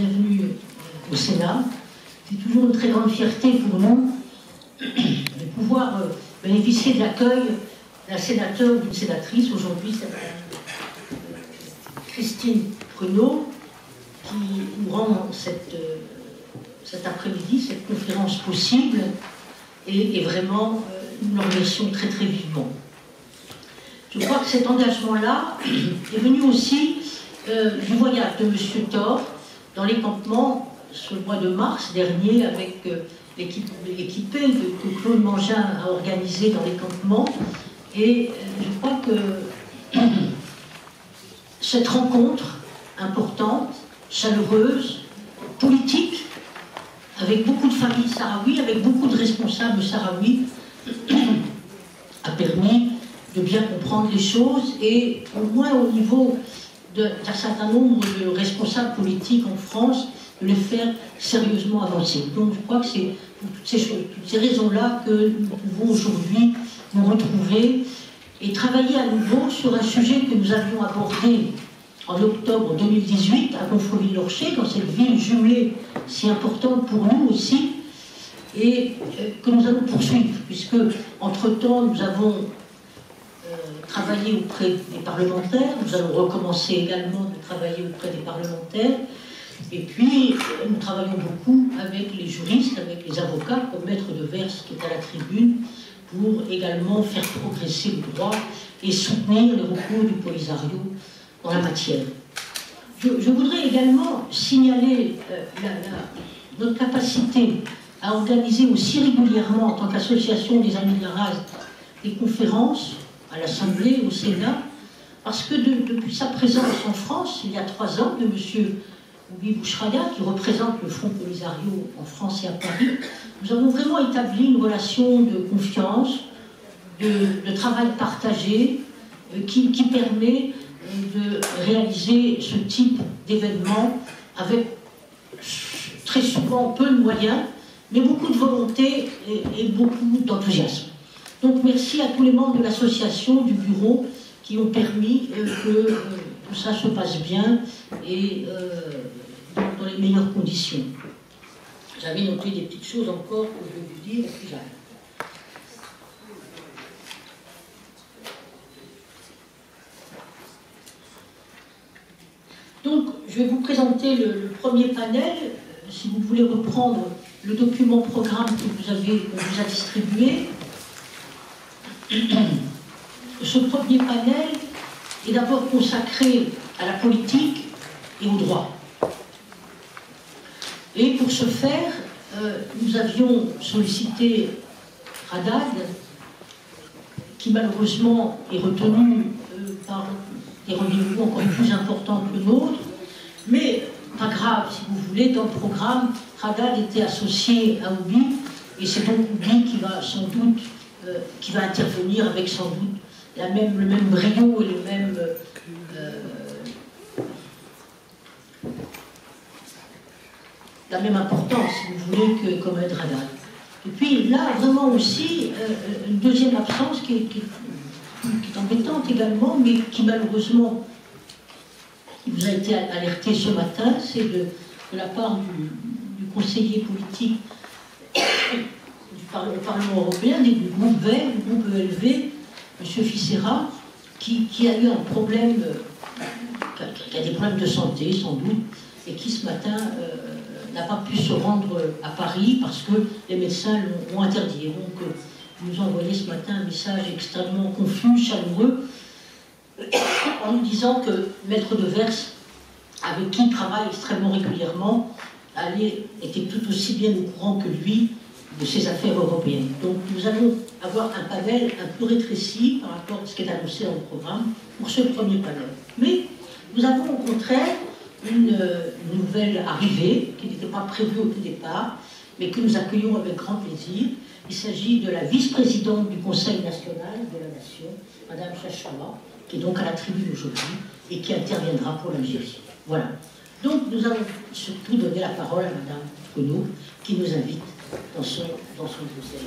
bienvenue au Sénat. C'est toujours une très grande fierté pour nous de pouvoir bénéficier de l'accueil d'un sénateur ou d'une sénatrice. Aujourd'hui, c'est Christine Pruneau qui nous rend cet après-midi, cette conférence possible, et vraiment, nous le remercions très très vivement. Je crois que cet engagement-là est venu aussi du voyage de M. Thor dans les campements sur le mois de mars dernier avec l'équipe que Claude Mangin a organisé dans les campements. Et je crois que cette rencontre importante, chaleureuse, politique, avec beaucoup de familles sahraouis, avec beaucoup de responsables sahraouis, a permis de bien comprendre les choses et au moins au niveau d'un certain nombre de responsables politiques en France, de les faire sérieusement avancer. Donc je crois que c'est pour toutes ces raisons-là que nous pouvons aujourd'hui nous retrouver et travailler à nouveau sur un sujet que nous avions abordé en octobre 2018 à Gonfreville-Lorcher, dans cette ville jumelée si importante pour nous aussi, et que nous allons poursuivre, puisque entre-temps nous avons travaillé auprès des parlementaires, nous allons recommencer également de travailler auprès des parlementaires, et puis nous travaillons beaucoup avec les juristes, avec les avocats, comme Maître Devers qui est à la tribune, pour également faire progresser le droit et soutenir les recours du Polisario dans la matière. Je voudrais également signaler notre capacité à organiser aussi régulièrement, en tant qu'association des Amis de la Race, des conférences à l'Assemblée, au Sénat, parce que depuis sa présence en France, il y a 3 ans, de M. Oubi Bouchraya, qui représente le Front Polisario en France et à Paris, nous avons vraiment établi une relation de confiance, de travail partagé, qui permet de réaliser ce type d'événement avec très souvent peu de moyens, mais beaucoup de volonté et beaucoup d'enthousiasme. Donc merci à tous les membres de l'association, du bureau, qui ont permis que tout ça se passe bien et dans les meilleures conditions. J'avais noté des petites choses encore que je vais vous dire, et puis j'arrête. Donc, je vais vous présenter le premier panel. Si vous voulez reprendre le document programme qu'on vous a distribué. Ce premier panel est d'abord consacré à la politique et au droit. Et pour ce faire, nous avions sollicité Haddad, qui malheureusement est retenu par des rendez-vous encore plus importants que le nôtre, mais pas grave, si vous voulez, dans le programme, Haddad était associé à Oubi, et c'est donc Oubi qui va sans doute, qui va intervenir avec sans doute le même brio et la même importance, si vous voulez, que comme Haddad. Et puis là, vraiment aussi, une deuxième absence qui est embêtante également, mais qui malheureusement vous a été alerté ce matin, c'est de la part du conseiller politique du Parlement européen, du groupe vert, du groupe ELV, M. Ficera, qui a eu un problème, qui a des problèmes de santé sans doute, et qui ce matin n'a pas pu se rendre à Paris parce que les médecins l'ont interdit. Et donc, ils nous ont envoyé ce matin un message extrêmement confus, chaleureux, en nous disant que Maître Devers, avec qui il travaille extrêmement régulièrement, était tout aussi bien au courant que lui de ces affaires européennes. Donc nous allons avoir un panel un peu rétréci par rapport à ce qui est annoncé dans le programme pour ce premier panel. Mais nous avons au contraire une nouvelle arrivée qui n'était pas prévue au tout départ, mais que nous accueillons avec grand plaisir. Il s'agit de la vice-présidente du Conseil national de la Nation, Mme Chachoua, qui est donc à la tribune aujourd'hui et qui interviendra pour l'Algérie. Voilà. Donc nous allons surtout donner la parole à Mme Pruneau, qui nous invite dans son conseil.